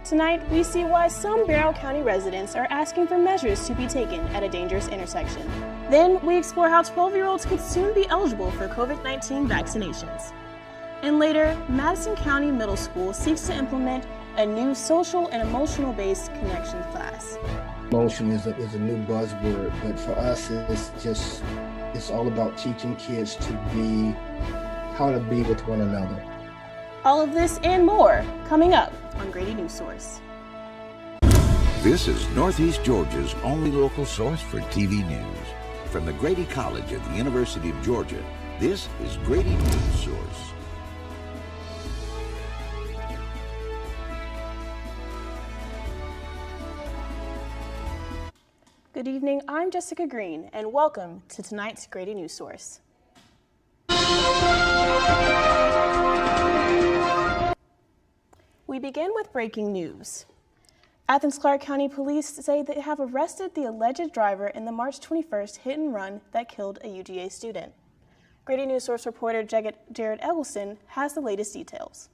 Tonight, we see why some Barrow County residents are asking for measures to be taken at a dangerous intersection. Then, we explore how 12-year-olds could soon be eligible for COVID-19 vaccinations. And later, Madison County Middle School seeks to implement a new social and emotional-based connection class. Emotion is a new buzzword, but for us, it's all about teaching kids how to be with one another. All of this and more coming up on Grady Newsource. This is Northeast Georgia's only local source for TV news. From the Grady College at the University of Georgia, this is Grady Newsource. Good evening, I'm Jessica Green, and welcome to tonight's Grady Newsource. We begin with breaking news. Athens-Clarke County Police say they have arrested the alleged driver in the March 21st hit and run that killed a UGA student. Grady Newsource reporter Jared Eggleston has the latest details.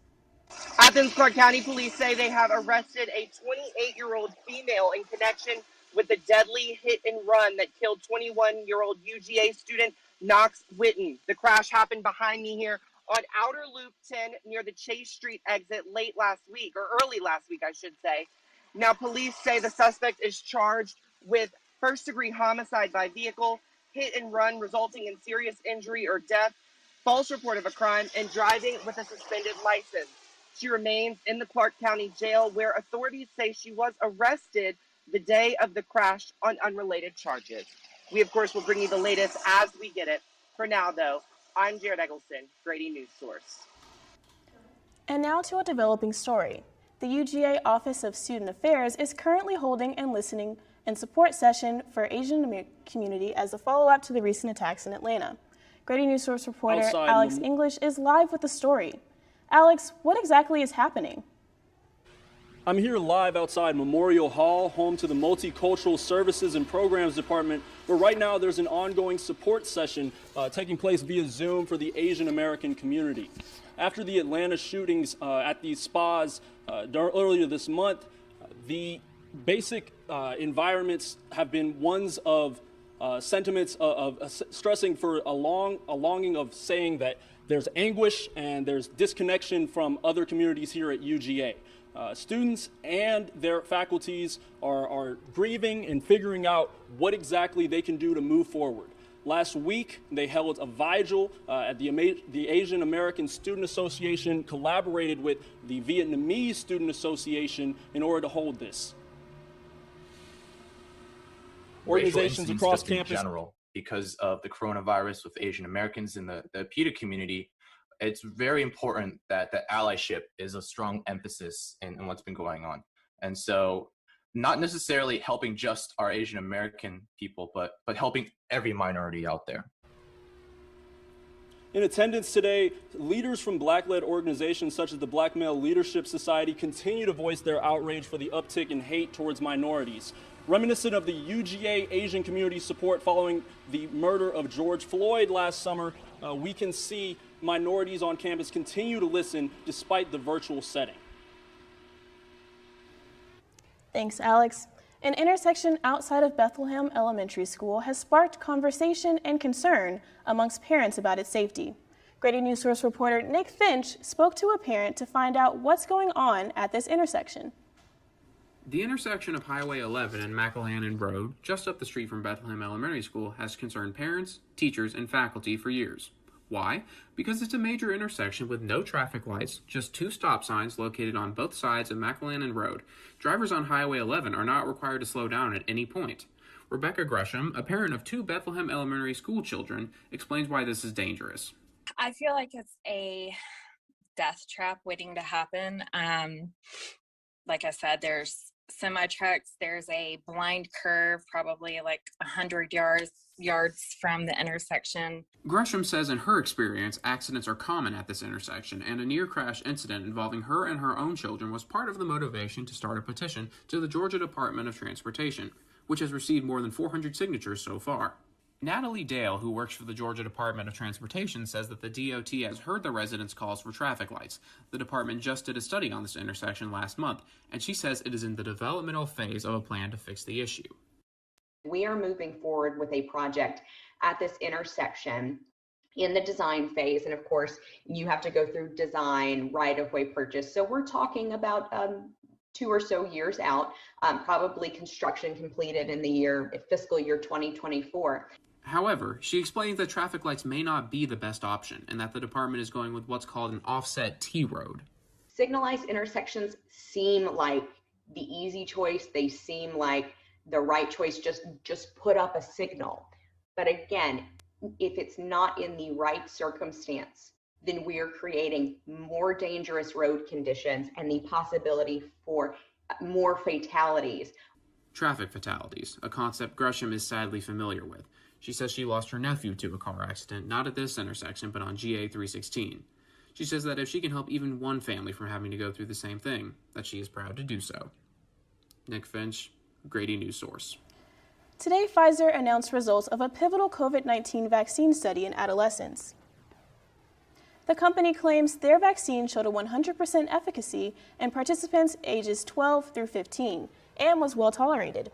Athens-Clarke County Police say they have arrested a 28-year-old female in connection with the deadly hit and run that killed 21-year-old UGA student Knox Witten. The crash happened behind me here on Outer Loop 10 near the Chase Street exit late last week, or early last week, I should say. Now, police say the suspect is charged with first-degree homicide by vehicle, hit and run resulting in serious injury or death, false report of a crime, and driving with a suspended license. She remains in the Clarke County Jail, where authorities say she was arrested the day of the crash on unrelated charges. We, of course, will bring you the latest as we get it. For now, though, I'm Jared Eggleston, Grady Newsource. And now to a developing story. The UGA Office of Student Affairs is currently holding a listening and support session for Asian community as a follow-up to the recent attacks in Atlanta. Grady Newsource reporter Alex English is live with the story. Alex, what exactly is happening? I'm here live outside Memorial Hall, home to the Multicultural Services and Programs Department, where right now there's an ongoing support session taking place via Zoom for the Asian American community. After the Atlanta shootings at these spas earlier this month, the basic environments have been ones of sentiments of stressing for a longing of saying that there's anguish and there's disconnection from other communities here at UGA. Students and their faculties are grieving and figuring out what exactly they can do to move forward. Last week, they held a vigil at the Asian American Student Association, collaborated with the Vietnamese Student Association in order to hold this. Organizations across campus. In general, because of the coronavirus with Asian Americans in the PETA community, it's very important that the allyship is a strong emphasis in what's been going on. And so not necessarily helping just our Asian American people, but helping every minority out there. In attendance today, leaders from Black-led organizations such as the Black Male Leadership Society continue to voice their outrage for the uptick in hate towards minorities. Reminiscent of the UGA Asian community support following the murder of George Floyd last summer, we can see minorities on campus continue to listen despite the virtual setting. Thanks, Alex. An intersection outside of Bethlehem Elementary School has sparked conversation and concern amongst parents about its safety. Grady Newsource reporter Nick Finch spoke to a parent to find out what's going on at this intersection. The intersection of Highway 11 and McElhannon Road, just up the street from Bethlehem Elementary School, has concerned parents, teachers, and faculty for years. Why? Because it's a major intersection with no traffic lights, just two stop signs located on both sides of McElhannon Road. Drivers on Highway 11 are not required to slow down at any point. Rebecca Gresham, a parent of two Bethlehem Elementary School children, explains why this is dangerous. I feel like it's a death trap waiting to happen. Like I said, there's semi-trucks, there's a blind curve, probably like 100 yards from the intersection. Gresham says in her experience, accidents are common at this intersection, and a near-crash incident involving her and her own children was part of the motivation to start a petition to the Georgia Department of Transportation, which has received more than 400 signatures so far. Natalie Dale, who works for the Georgia Department of Transportation, says that the DOT has heard the residents' calls for traffic lights. The department just did a study on this intersection last month, and she says it is in the developmental phase of a plan to fix the issue. We are moving forward with a project at this intersection in the design phase. And of course, you have to go through design, right-of-way purchase. So we're talking about 2 or so years out, probably construction completed in the fiscal year 2024. However, she explains that traffic lights may not be the best option and that the department is going with what's called an offset T road. Signalized intersections seem like the easy choice. They seem like the right choice. Just put up a signal. But again, if it's not in the right circumstance, then we are creating more dangerous road conditions and the possibility for more fatalities. Traffic fatalities, a concept Gresham is sadly familiar with. She says she lost her nephew to a car accident, not at this intersection, but on GA 316. She says that if she can help even one family from having to go through the same thing, that she is proud to do so. Nick Finch, Grady Newsource. Today, Pfizer announced results of a pivotal COVID-19 vaccine study in adolescents. The company claims their vaccine showed a 100% efficacy in participants ages 12 through 15 and was well tolerated.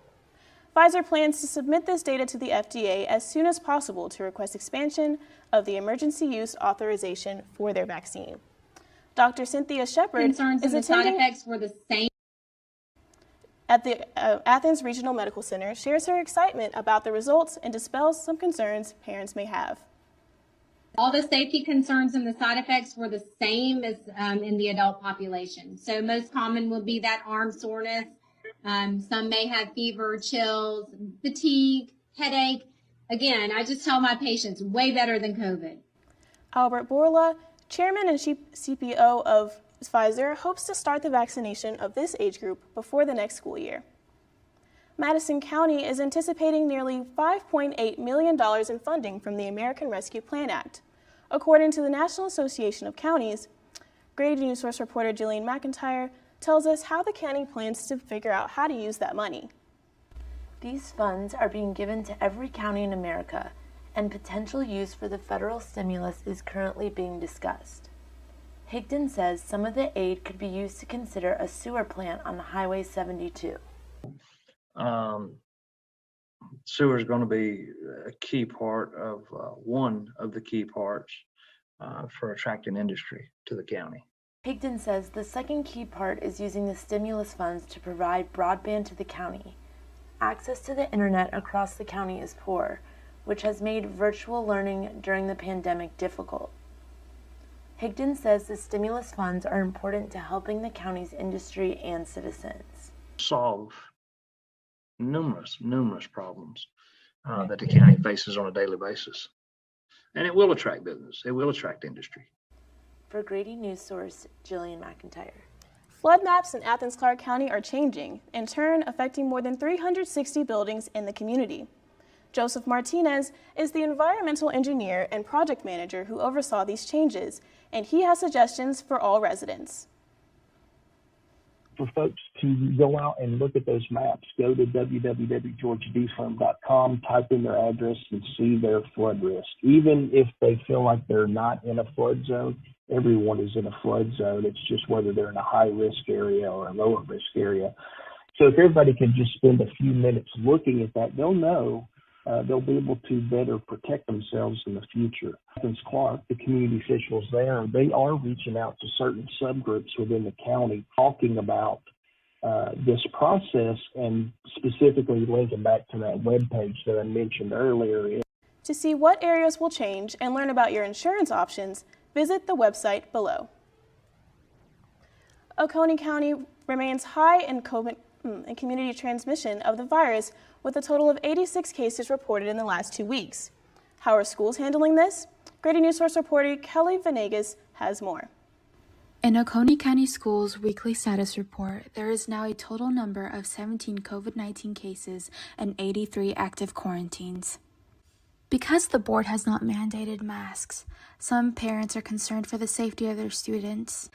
Pfizer plans to submit this data to the FDA as soon as possible to request expansion of the emergency use authorization for their vaccine. Dr. Cynthia Shepard is attending side effects were the same at the Athens Regional Medical Center, shares her excitement about the results and dispels some concerns parents may have. All the safety concerns and the side effects were the same as in the adult population. So most common will be that arm soreness. Some may have fever, chills, fatigue, headache. Again, I just tell my patients, way better than COVID. Albert Borla, chairman and CPO of Pfizer, hopes to start the vaccination of this age group before the next school year. Madison County is anticipating nearly $5.8 million in funding from the American Rescue Plan Act. According to the National Association of Counties, Grady Newsource reporter Jillian McIntyre tells us how the county plans to figure out how to use that money. These funds are being given to every county in America, and potential use for the federal stimulus is currently being discussed. Higdon says some of the aid could be used to consider a sewer plant on Highway 72. Sewer is going to be a key part of one of the key parts for attracting industry to the county. Higdon says the second key part is using the stimulus funds to provide broadband to the county. Access to the internet across the county is poor, which has made virtual learning during the pandemic difficult. Higdon says the stimulus funds are important to helping the county's industry and citizens solve numerous problems that the county faces on a daily basis. And it will attract business. It will attract industry. For Grady Newsource, Jillian McIntyre. Flood maps in Athens-Clarke County are changing, in turn affecting more than 360 buildings in the community. Joseph Martinez is the environmental engineer and project manager who oversaw these changes, and he has suggestions for all residents. For folks to go out and look at those maps, go to www.georgiadfirm.com, type in their address, and see their flood risk. Even if they feel like they're not in a flood zone, everyone is in a flood zone. It's just whether they're in a high-risk area or a lower-risk area. So if everybody could just spend a few minutes looking at that, they'll know. They'll be able to better protect themselves in the future. Athens-Clarke, the community officials there, they are reaching out to certain subgroups within the county talking about this process and specifically linking back to that webpage that I mentioned earlier. To see what areas will change and learn about your insurance options, visit the website below. Oconee County remains high in community transmission of the virus, with a total of 86 cases reported in the last 2 weeks. How are schools handling this? Grady Newsource reporter Kelly Venegas has more. In Oconee County Schools' weekly status report, there is now a total number of 17 COVID-19 cases and 83 active quarantines. Because the board has not mandated masks, some parents are concerned for the safety of their students.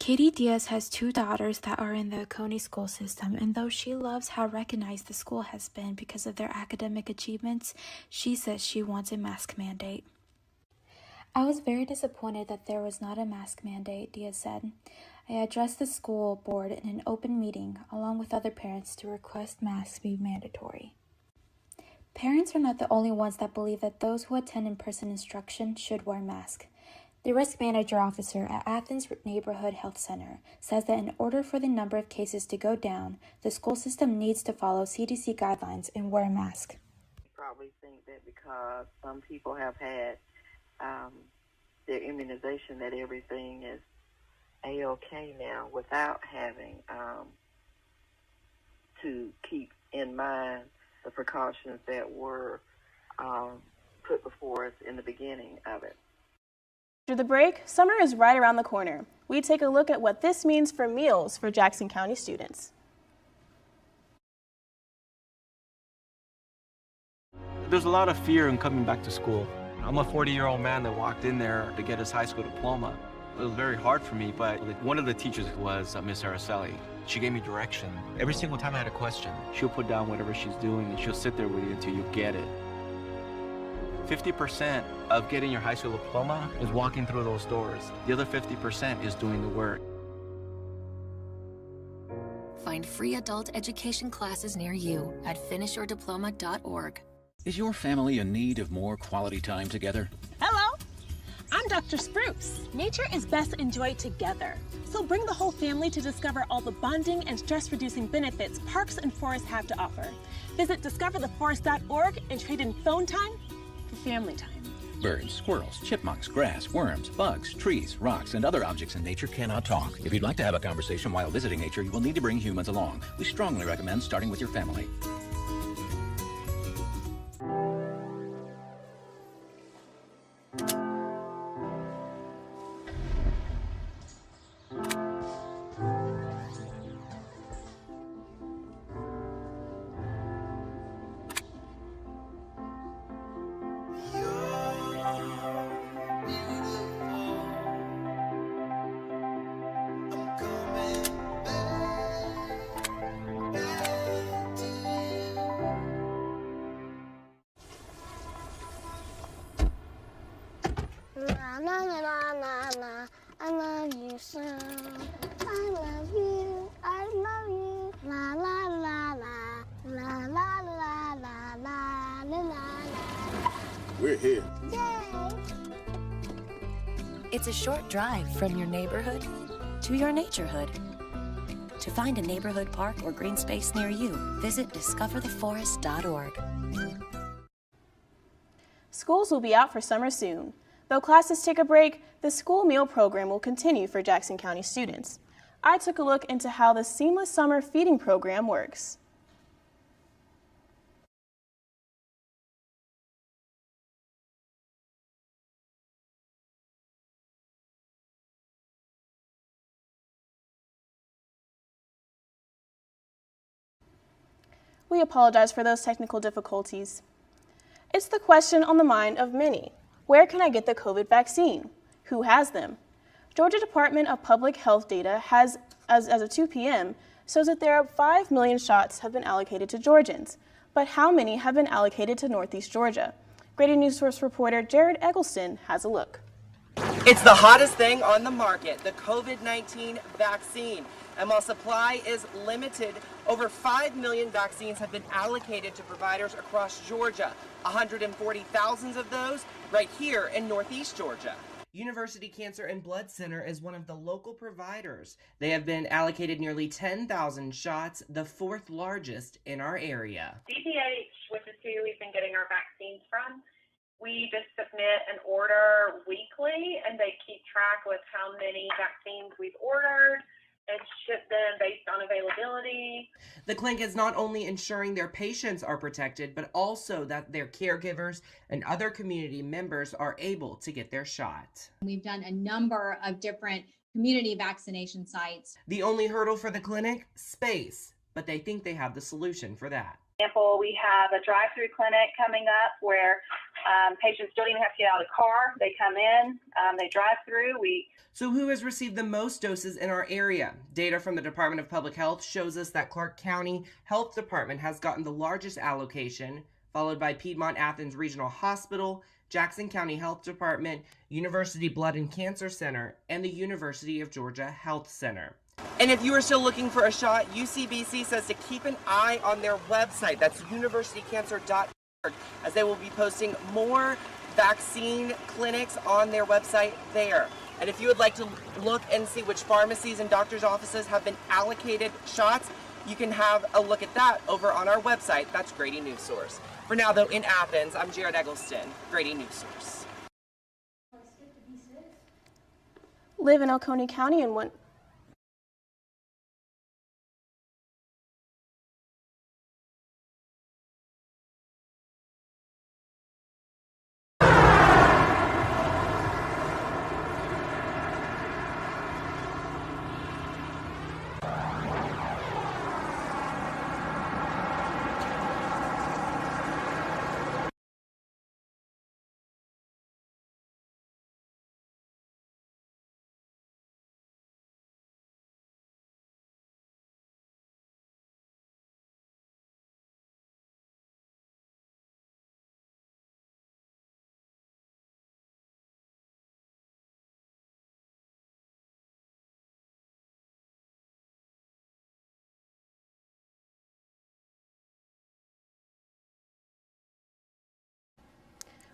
Katie Diaz has 2 daughters that are in the Oconee school system, and though she loves how recognized the school has been because of their academic achievements, she says she wants a mask mandate. I was very disappointed that there was not a mask mandate, Diaz said. I addressed the school board in an open meeting, along with other parents, to request masks be mandatory. Parents are not the only ones that believe that those who attend in-person instruction should wear masks. The risk manager officer at Athens Neighborhood Health Center says that in order for the number of cases to go down, the school system needs to follow CDC guidelines and wear a mask. I probably think that because some people have had their immunization, that everything is A-OK now without having to keep in mind the precautions that were put before us in the beginning of it. After the break, summer is right around the corner. We take a look at what this means for meals for Jackson County students. There's a lot of fear in coming back to school. I'm a 40-year-old man that walked in there to get his high school diploma. It was very hard for me, but one of the teachers was Miss Araceli. She gave me direction. Every single time I had a question, she'll put down whatever she's doing and she'll sit there with you until you get it. 50% of getting your high school diploma is walking through those doors. The other 50% is doing the work. Find free adult education classes near you at finishyourdiploma.org. Is your family in need of more quality time together? Hello, I'm Dr. Spruce. Nature is best enjoyed together. So bring the whole family to discover all the bonding and stress-reducing benefits parks and forests have to offer. Visit discovertheforest.org and trade in phone time for family time. Birds, squirrels, chipmunks, grass, worms, bugs, trees, rocks, and other objects in nature cannot talk. If you'd like to have a conversation while visiting nature, you will need to bring humans along. We strongly recommend starting with your family. Na, na, na, na, na. I love you so. I love you. I love you. La la la la. La la la la la la la. We're here. Yay! It's a short drive from your neighborhood to your naturehood. To find a neighborhood park or green space near you, visit discovertheforest.org. Schools will be out for summer soon. Though classes take a break, the school meal program will continue for Jackson County students. I took a look into how the Seamless Summer Feeding Program works. We apologize for those technical difficulties. It's the question on the mind of many. Where can I get the COVID vaccine? Who has them? Georgia Department of Public Health data has, as of 2 p.m., shows that there are 5 million shots have been allocated to Georgians. But how many have been allocated to Northeast Georgia? Grady Newsource reporter Jared Eggleston has a look. It's the hottest thing on the market, the COVID-19 vaccine. And while supply is limited, over 5 million vaccines have been allocated to providers across Georgia, 140,000 of those right here in Northeast Georgia. University Cancer and Blood Center is one of the local providers. They have been allocated nearly 10,000 shots, the 4th largest in our area. DPH, which is who we've been getting our vaccines from, we just submit an order weekly, and they keep track with how many vaccines we've ordered and ship them based on availability. The clinic is not only ensuring their patients are protected, but also that their caregivers and other community members are able to get their shot. We've done a number of different community vaccination sites. The only hurdle for the clinic? Space, but they think they have the solution for that. For example, we have a drive-through clinic coming up where Patients don't even have to get out of the car. They come in, they drive through. So who has received the most doses in our area? Data from the Department of Public Health shows us that Clark County Health Department has gotten the largest allocation, followed by Piedmont Athens Regional Hospital, Jackson County Health Department, University Blood and Cancer Center, and the University of Georgia Health Center. And if you are still looking for a shot, UCBC says to keep an eye on their website. That's universitycancer.org, as they will be posting more vaccine clinics on their website there. And if you would like to look and see which pharmacies and doctors' offices have been allocated shots, you can have a look at that over on our website. That's Grady Newsource. For now, though, in Athens, I'm Jared Eggleston, Grady Newsource. Live in Oconee County and went.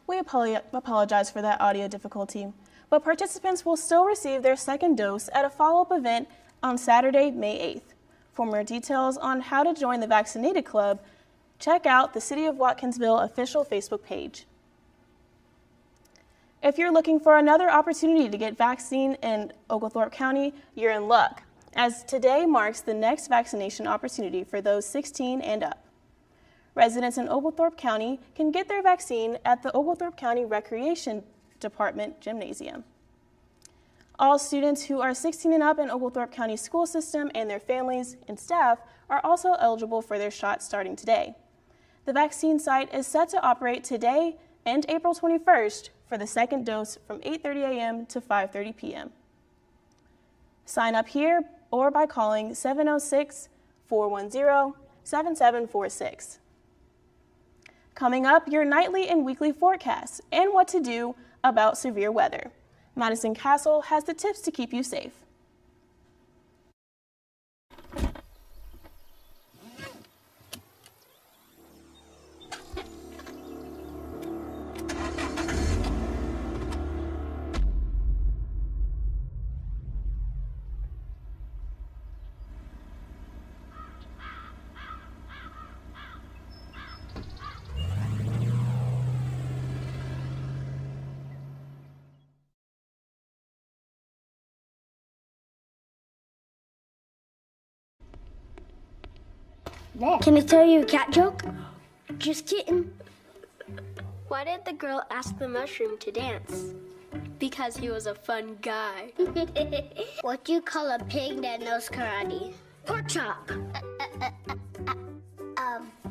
We apologize for that audio difficulty, but participants will still receive their second dose at a follow-up event on Saturday, May 8th. For more details on how to join the Vaccinated Club, check out the City of Watkinsville official Facebook page. If you're looking for another opportunity to get vaccine in Oglethorpe County, you're in luck, as today marks the next vaccination opportunity for those 16 and up. Residents in Oglethorpe County can get their vaccine at the Oglethorpe County Recreation Department Gymnasium. All students who are 16 and up in Oglethorpe County school system and their families and staff are also eligible for their shot starting today. The vaccine site is set to operate today and April 21st for the second dose from 8:30 a.m. to 5:30 p.m. Sign up here or by calling 706-410-7746. Coming up, your nightly and weekly forecasts and what to do about severe weather. Madison Castle has the tips to keep you safe. Can I tell you a cat joke? Just kidding. Why did the girl ask the mushroom to dance? Because he was a fun guy. What do you call a pig that knows karate? Pork chop.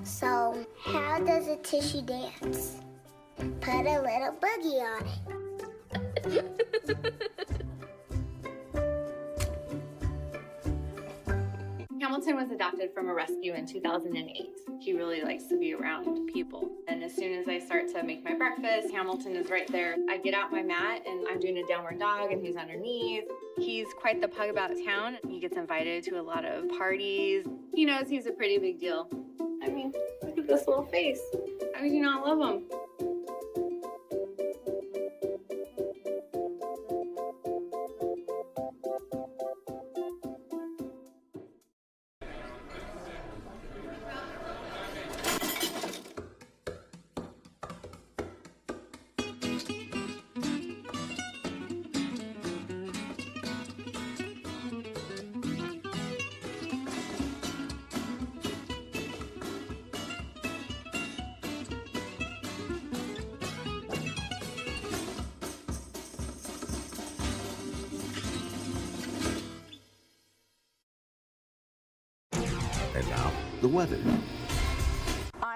So how does a tissue dance? Put a little boogie on it. Hamilton was adopted from a rescue in 2008. He really likes to be around people. And as soon as I start to make my breakfast, Hamilton is right there. I get out my mat and I'm doing a downward dog and he's underneath. He's quite the pug about town. He gets invited to a lot of parties. He knows he's a pretty big deal. I mean, look at this little face. How could you not love him? And now, the weather.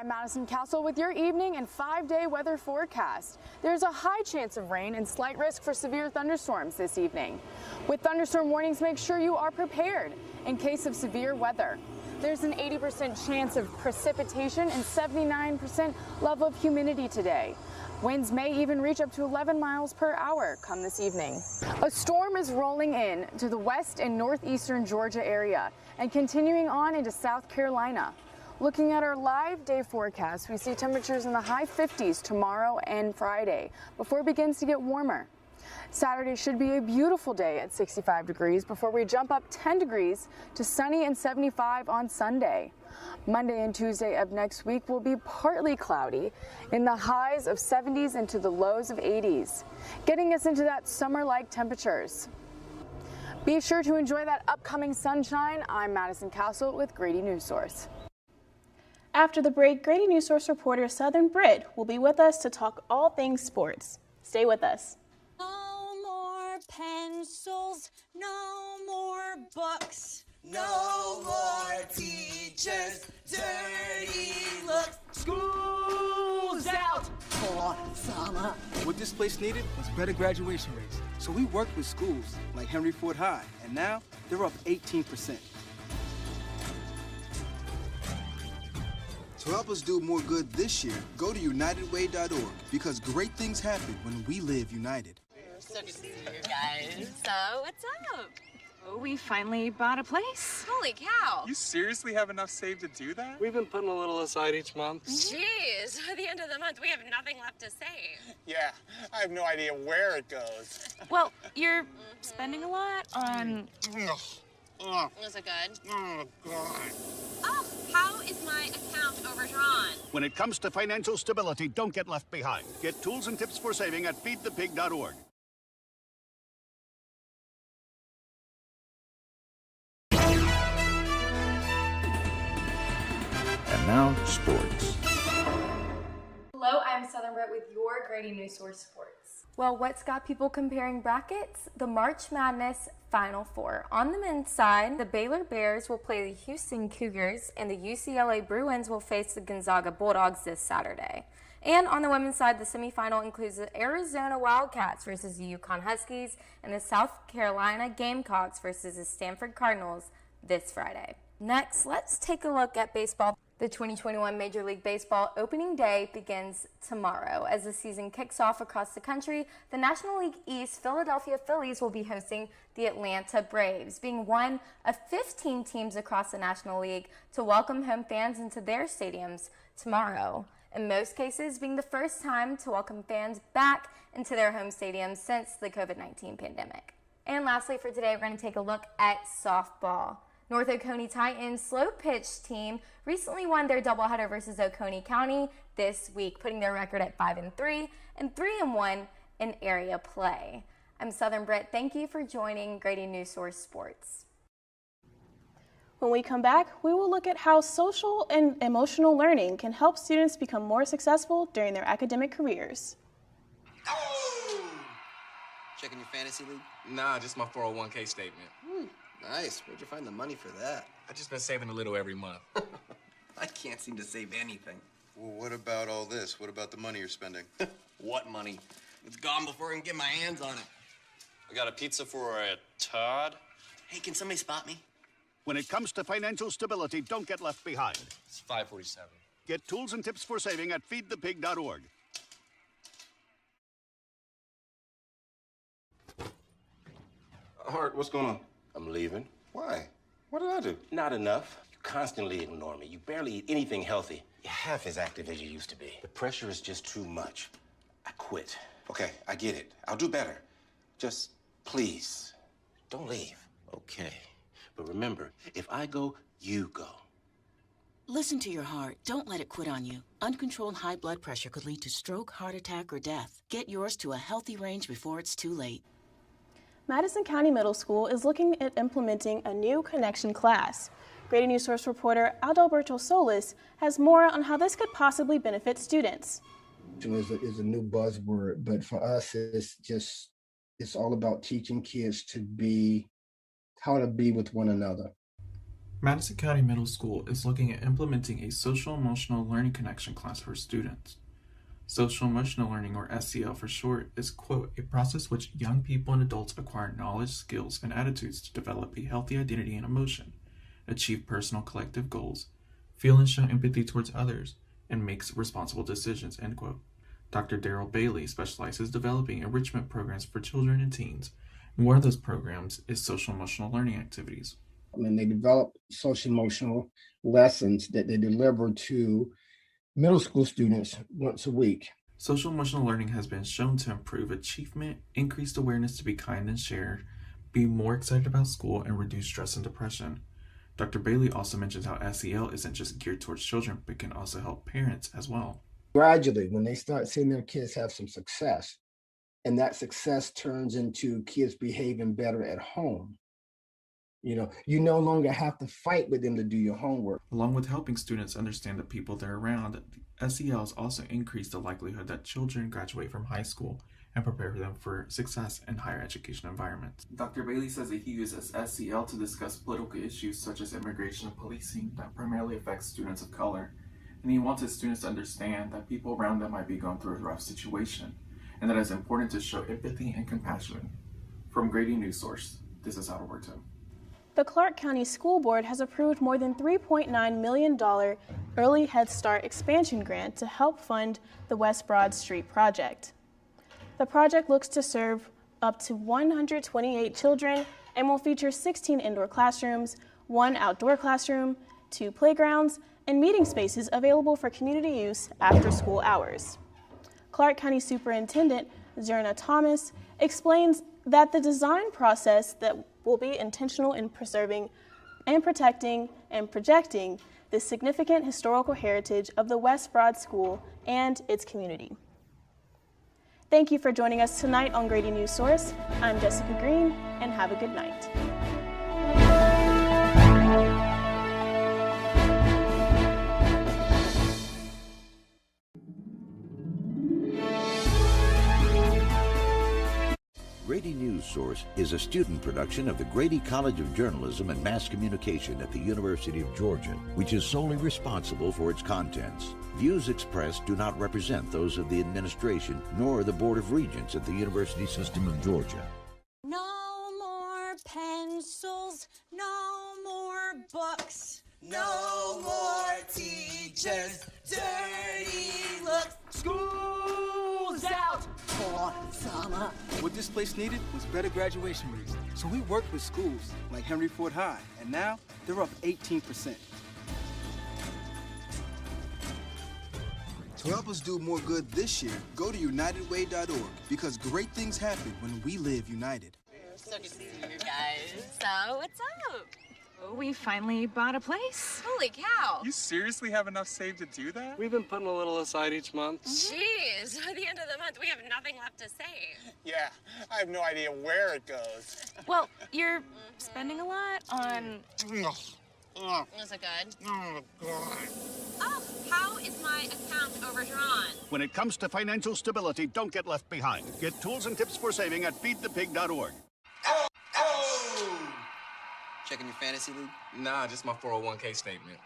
I'm Madison Castle with your evening and 5-day weather forecast. There's a high chance of rain and slight risk for severe thunderstorms this evening. With thunderstorm warnings, make sure you are prepared in case of severe weather. There's an 80% chance of precipitation and 79% level of humidity today. Winds may even reach up to 11 miles per hour come this evening. A storm is rolling in to the west and northeastern Georgia area and continuing on into South Carolina. Looking at our live day forecast, we see temperatures in the high 50s tomorrow and Friday before it begins to get warmer. Saturday should be a beautiful day at 65 degrees before we jump up 10 degrees to sunny and 75 on Sunday. Monday and Tuesday of next week will be partly cloudy in the highs of 70s into the lows of 80s, getting us into that summer-like temperatures. Be sure to enjoy that upcoming sunshine. I'm Madison Castle with Grady Newsource. After the break, Grady Newsource reporter Southern Brit will be with us to talk all things sports. Stay with us. No more pencils, no more books, no more teachers, dirty looks. School's out! For summer. What this place needed was better graduation rates. So we worked with schools like Henry Ford High, and now they're up 18%. To help us do more good this year, go to unitedway.org because great things happen when we live united. So good to see you guys. So, what's up? Oh, we finally bought a place. Holy cow. You seriously have enough saved to do that? We've been putting a little aside each month. Jeez, by the end of the month, we have nothing left to save. Yeah, I have no idea where it goes. Well, you're spending a lot on... Is it good? Oh, God. Oh, how is my account overdrawn? When it comes to financial stability, don't get left behind. Get tools and tips for saving at feedthepig.org. And now, sports. Hello, I'm Southern Brit with your Grady Newsource Sports. Well, what's got people comparing brackets? The March Madness Final Four. On the men's side, the Baylor Bears will play the Houston Cougars, and the UCLA Bruins will face the Gonzaga Bulldogs this Saturday. And on the women's side, the semifinal includes the Arizona Wildcats versus the Yukon Huskies and the South Carolina Gamecocks versus the Stanford Cardinals this Friday. Next, let's take a look at baseball. The 2021 Major League Baseball opening day begins tomorrow. As the season kicks off across the country, the National League East Philadelphia Phillies will be hosting the Atlanta Braves, being one of 15 teams across the National League to welcome home fans into their stadiums tomorrow. In most cases, being the first time to welcome fans back into their home stadiums since the COVID-19 pandemic. And lastly for today, we're going to take a look at softball. North Oconee Titans slow pitch team recently won their doubleheader versus Oconee County this week, putting their record at 5-3 and 3-1 in area play. I'm Southern Brit. Thank you for joining Grady Newsource Sports. When we come back, we will look at how social and emotional learning can help students become more successful during their academic careers. Checking your fantasy league? Nah, just my 401k statement. Nice. Where'd you find the money for that? I just been saving a little every month. I can't seem to save anything. Well, what about all this? What about the money you're spending? What money? It's gone before I can get my hands on it. I got a pizza for a Todd. Hey, can somebody spot me? When it comes to financial stability, don't get left behind. It's 547. Get tools and tips for saving at feedthepig.org. Hart, what's going on? I'm leaving. Why? What did I do? Not enough. You constantly ignore me. You barely eat anything healthy. You're half as active as you used to be. The pressure is just too much. I quit. Okay, I get it. I'll do better. Just, please, don't leave. Okay. But remember, if I go, you go. Listen to your heart. Don't let it quit on you. Uncontrolled high blood pressure could lead to stroke, heart attack, or death. Get yours to a healthy range before it's too late. Madison County Middle School is looking at implementing a new connection class. Grady Newsource reporter Adalberto Solis has more on how this could possibly benefit students. Is a new buzzword, but for us, it's all about teaching kids how to be with one another. Madison County Middle School is looking at implementing a social-emotional learning connection class for students. Social-emotional learning, or SEL for short, is, quote, a process which young people and adults acquire knowledge, skills, and attitudes to develop a healthy identity and emotion, achieve personal collective goals, feel and show empathy towards others, and makes responsible decisions, end quote. Dr. Daryl Bailey specializes developing enrichment programs for children and teens, and one of those programs is social-emotional learning activities. They develop social emotional lessons that they deliver to middle school students once a week. Social emotional learning has been shown to improve achievement, increased awareness to be kind and shared, be more excited about school, and reduce stress and depression. Dr. Bailey also mentions how SEL isn't just geared towards children, but can also help parents as well. Gradually, when they start seeing their kids have some success, and that success turns into kids behaving better at home, you no longer have to fight with them to do your homework. Along with helping students understand the people they're around, SELs also increase the likelihood that children graduate from high school and prepare them for success in higher education environments. Dr. Bailey says that he uses SEL to discuss political issues such as immigration and policing that primarily affects students of color, and he wants his students to understand that people around them might be going through a rough situation, and that it's important to show empathy and compassion. From Grady Newsource, this is Alberto. The Clark County School Board has approved more than $3.9 million Early Head Start expansion grant to help fund the West Broad Street project. The project looks to serve up to 128 children and will feature 16 indoor classrooms, 1 outdoor classroom, 2 playgrounds, and meeting spaces available for community use after school hours. Clark County Superintendent Zerna Thomas explains that the design process that will be intentional in preserving and protecting and projecting the significant historical heritage of the West Broad School and its community. Thank you for joining us tonight on Grady Newsource. I'm Jessica Green, and have a good night. Grady Newsource is a student production of the Grady College of Journalism and Mass Communication at the University of Georgia, which is solely responsible for its contents. Views expressed do not represent those of the administration nor the Board of Regents at the University System of Georgia. No more pencils, no more books, no more teachers, dirty looks. School's out for summer. What this place needed was better graduation rates. So we worked with schools like Henry Ford High, and now they're up 18%. To help us do more good this year, go to unitedway.org, because great things happen when we live united. So good to see you guys. So, what's up? Oh, we finally bought a place. Holy cow. You seriously have enough saved to do that? We've been putting a little aside each month. Jeez, at the end of the month, we have nothing left to save. Yeah, I have no idea where it goes. Well, you're spending a lot on... Is it good? Oh, God. Oh, how is my account overdrawn? When it comes to financial stability, don't get left behind. Get tools and tips for saving at feedthepig.org. Checking your fantasy league? Nah, just my 401k statement.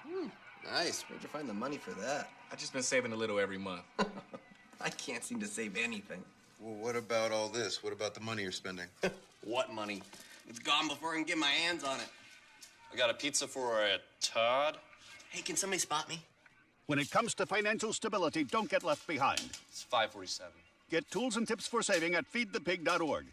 Nice. Where'd you find the money for that? I've just been saving a little every month. I can't seem to save anything. Well, what about all this? What about the money you're spending? What money? It's gone before I can get my hands on it. I got a pizza for a Todd. Hey, can somebody spot me? When it comes to financial stability, don't get left behind. It's 547. Get tools and tips for saving at feedthepig.org.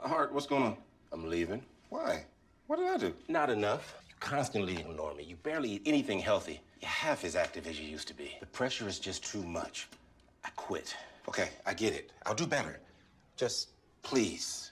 Hart, what's going on? I'm leaving. Why? What did I do? Not enough. You constantly ignore me. You barely eat anything healthy. You're half as active as you used to be. The pressure is just too much. I quit. Okay, I get it. I'll do better. Just please,